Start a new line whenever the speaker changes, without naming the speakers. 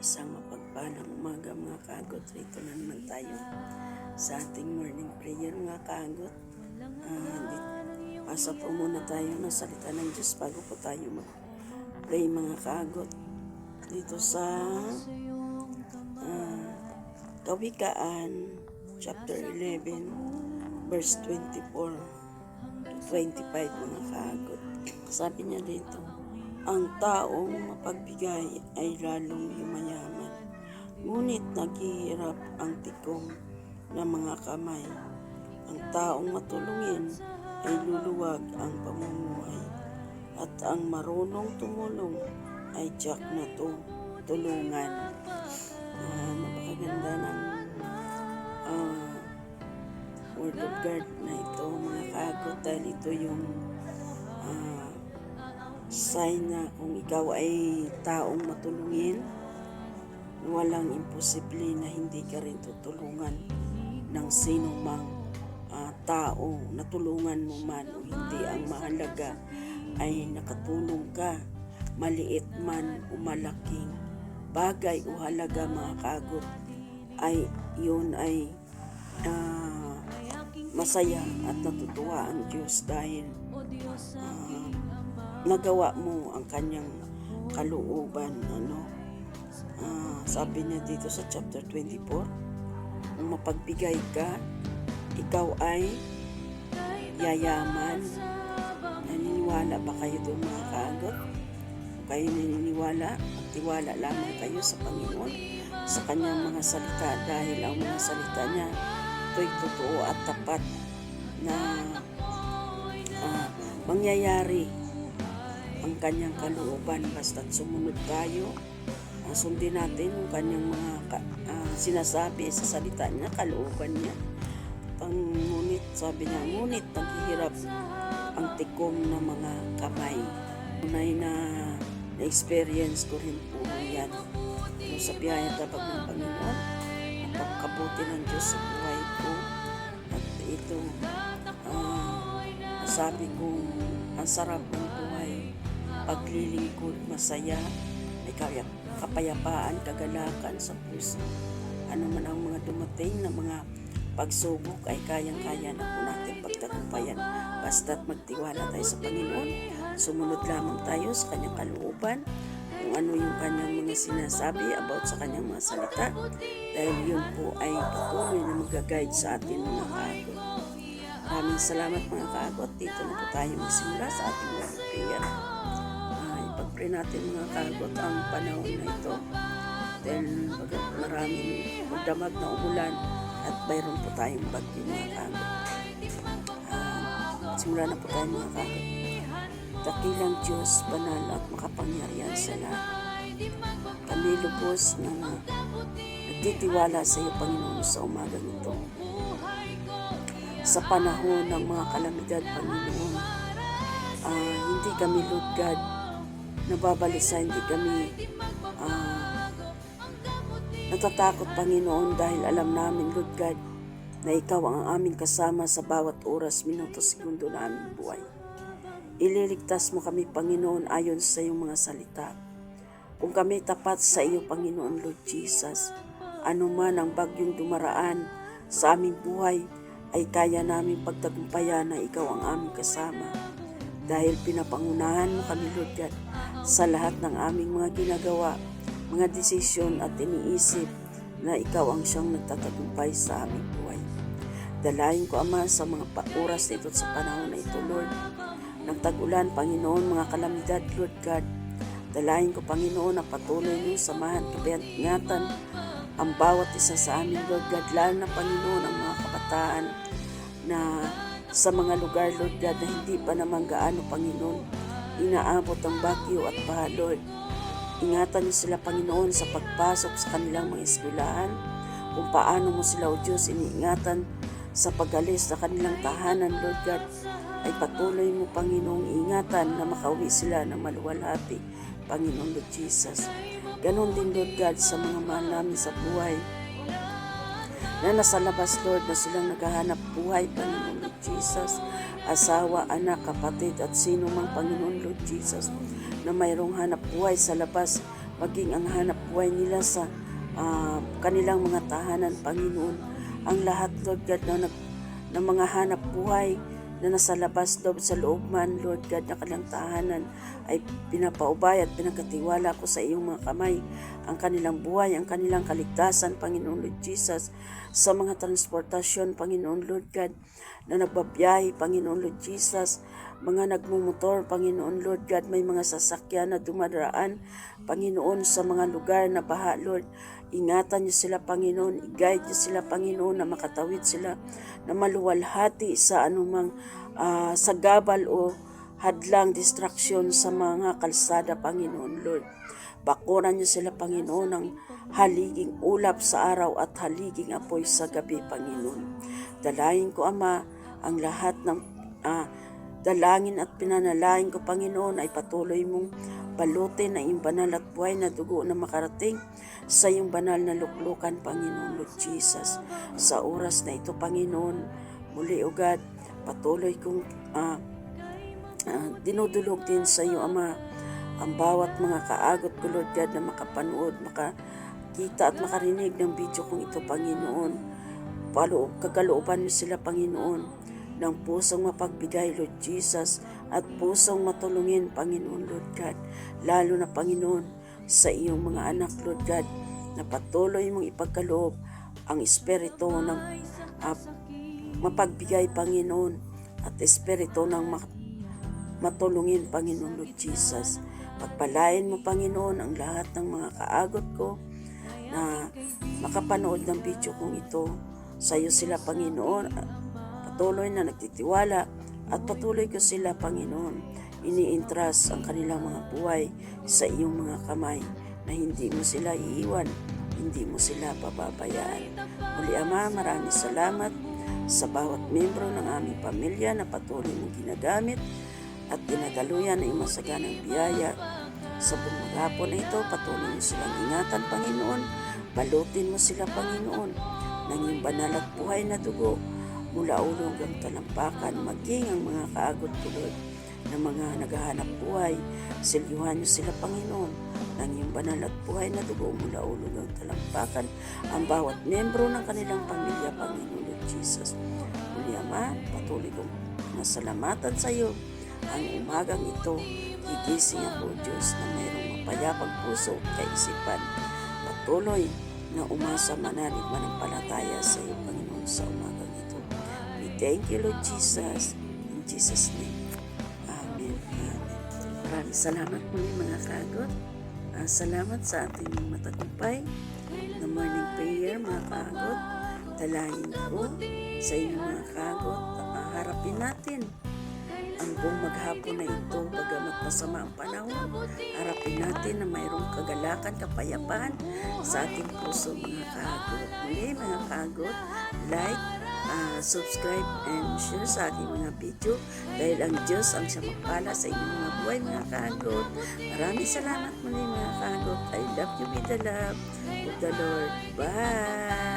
Isang mapagpalang umaga mga kaagot. Rito na naman tayo sa ating morning prayer mga kaagot. Pasa po muna tayo ng salita ng Diyos bago po tayo mag-pray mga kaagot. Dito sa Kawikaan chapter 11 verse 24 to 25 mga kaagot. Sabi niya dito, ang taong mapagbigay ay lalong yumayaman, ngunit naghihirap ang tikom ng mga kamay. Ang taong matulungin ay luluwag ang pamumuhay, at ang marunong tumulong ay tiyak na tulungan. Napakaganda ng Word of God na ito mga kaagot, dahil ito yung sign na kung ikaw ay taong matulungin, walang imposible na hindi ka rin tutulungan ng sino mang tao. Natulungan mo man o hindi, ang mahalaga ay nakatulong ka, maliit man o malaking bagay o halaga mga kaagot, ay yun ay masaya at natutuwa ang Diyos dahil nagawa mo ang kanyang kalooban. Sabi niya dito sa chapter 24, kung mapagbigay ka, ikaw ay yayaman. Naniniwala ba kayo doon mga kaagot? Kung kayo naniniwala, tiwala lamang kayo sa Panginoon, sa kanyang mga salita, dahil ang mga salita niya ito'y totoo at tapat na mangyayari ang kanyang kalooban basta't sumunod tayo. Sundin natin ang kanyang mga sinasabi sa salita niya, kalooban niya. Ngunit sabi niya, ngunit naghihirap ang tikom ng mga kamay. Tunay na experience ko rin po yan. Sa biyaya tabag ng Panginoon, ang pagkabuti ng Diyos sa buhay ko. At ito, sabi ko, ang sarap ng buhay, paglilingkod, masaya, may kapayapaan, kagalakan sa puso. Ano man ang mga dumating na mga pagsubok ay kayang-kaya na po natin pagtagumpayan. Basta't magtiwala tayo sa Panginoon, sumunod lamang tayo sa kanyang kalooban, kung ano yung kanyang mga sinasabi about sa kanyang mga salita, dahil yun po ay patuloy na mag-guide sa atin mga kaagot. Maraming salamat mga kaagot. Dito na po tayo magsimula sa ating morning prayer. Ipag-pray natin mga kaagot ang panahon na ito, dahil maraming magdamag na umulan at mayroon po tayong bagyo mga kaagot. Simula na po tayo mga kaagot. Dakilang Diyos, banal at makapangyarihan sa lahat, kami lubos na nagtitiwala sa iyo Panginoon sa umagang ito. Sa panahon ng mga kalamidad Panginoon, hindi kami Lord God nababalisa, hindi kami natatakot Panginoon, dahil alam namin Lord God na ikaw ang aming kasama sa bawat oras, minuto, segundo na aming buhay. Ililigtas mo kami Panginoon ayon sa iyong mga salita. Kung kami tapat sa iyo Panginoon Lord Jesus, anuman ang bagyong dumaraan sa aming buhay ay kaya namin pagtagumpayan na ikaw ang aming kasama, dahil pinapangunahan mo kami Lord God sa lahat ng aming mga ginagawa, mga desisyon at iniisip, na ikaw ang siyang nagtatagumpay sa aming buhay. Dalayan ko Ama sa mga oras na ito at sa panahon na ito Lord, ng tag-ulan Panginoon, mga kalamidad Lord God. Dalayan ko Panginoon na patuloy niyo samahan, kabayat-ingatan ang bawat isa sa amin Lord God, lalo na Panginoon ang mga kabataan na sa mga lugar Lord God na hindi pa naman gaano Panginoon inaabot ang bagyo at baha Lord. Ingatan niyo sila Panginoon sa pagpasok sa kanilang mga eskwelahan, kung paano mo sila o Diyos iniingatan sa pag-alis sa kanilang tahanan Lord God, ay patuloy mo Panginoong ingatan na makauwi sila ng maluwalhati Panginoon Lord Jesus. Ganon din Lord God sa mga mahal namin sa buhay na nasa labas Lord, na silang naghahanap buhay Panginoon Lord Jesus, asawa, anak, kapatid at sino mang Panginoon Lord Jesus na mayroong hanap buhay sa labas, maging ang hanap buhay nila sa kanilang mga tahanan, Panginoon. Ang lahat, Lord God, na mga hanap buhay na nasa labas, sa loob man, Lord God, na kanilang tahanan ay pinapaubay at pinagkatiwala ko sa iyong mga kamay ang kanilang buhay, ang kanilang kaligtasan, Panginoon Lord Jesus, sa mga transportasyon, Panginoon Lord God, na nagbabiyahe, Panginoon Lord Jesus, mga nagmumotor, Panginoon Lord God, may mga sasakyan na dumadaan, Panginoon, sa mga lugar na baha, Lord. Ingatan niyo sila, Panginoon. I-guide niyo sila, Panginoon, na makatawid sila, na maluwalhati sa anumang sagabal o hadlang, distraction sa mga kalsada, Panginoon Lord. Bakuran niyo sila, Panginoon, ng haliging ulap sa araw at haliging apoy sa gabi, Panginoon. Dalayin ko, Ama, ang lahat ng dalangin at pinanalangin ko, Panginoon, ay patuloy mong balutin ang iyong banal at buhay na dugo na makarating sa iyong banal na luklukan, Panginoon Lord Jesus. Sa oras na ito, Panginoon, muli, O God, patuloy kong dinudulog din sa iyo, Ama, ang bawat mga kaagot ko, Lord God, na makapanood, makakita at makarinig ng video kong ito, Panginoon. Kagalooban mo sila, Panginoon, ng pusong mapagbigay, Lord Jesus, at pusong matulungin, Panginoon Lord God. Lalo na, Panginoon, sa iyong mga anak, Lord God, na patuloy mong ipagkaloob ang espiritu ng mapagbigay, Panginoon, at espiritu ng matulungin, Panginoon Lord Jesus. Pagpalain mo, Panginoon, ang lahat ng mga kaagot ko na makapanood ng video kong ito. Sa iyo sila, Panginoon, patuloy na nagtitiwala at patuloy ko sila, Panginoon, iniintras ang kanilang mga buhay sa iyong mga kamay, na hindi mo sila iiwan, hindi mo sila pababayaan. Muli, Ama, maraming salamat sa bawat membro ng aming pamilya na patuloy mong ginagamit at dinadaluyan na imasaganang biyaya. Sa buong hapon na ito, patuloy mo silang ingatan, Panginoon. Balutin mo sila, Panginoon, ng iyong banal at buhay na dugo, mula ulo hanggang talampakan, maging ang mga kaagot tulad ng mga naghahanap buhay. Silyuhan niyo sila, Panginoon, ng iyong banal at buhay na dugo, mula ulo hanggang talampakan, ang bawat membro ng kanilang pamilya, Panginoon Lord Jesus. Muli, Ama, patuloy kong nasalamatan sa iyo ang umagang ito. Gigising ako, Diyos, na mayroong mapayapang puso at kaisipan. Patuloy na umasa, manalig, manampalataya sa iyo, Panginoon, sa umagang ito. We thank you, Lord Jesus. In Jesus' name. Amen. Amen. Maraming salamat muli, mga kagot. Salamat sa ating matagumpay na morning prayer, mga kagot. Dalangin ko sa inyo, mga kagot. Harapin natin ang buong maghapon na ito, bagamat masama ang panahon. Harapin natin na mayroong kagalakan, kapayapaan sa ating puso, mga kagot. Muli, mga kagot, like, subscribe and share sa ating mga video, dahil ang Diyos ang siya magpala sa inyong mga buhay, mga kagot. Maraming salamat muli, mga kagot. I love you with the love of the Lord. Bye!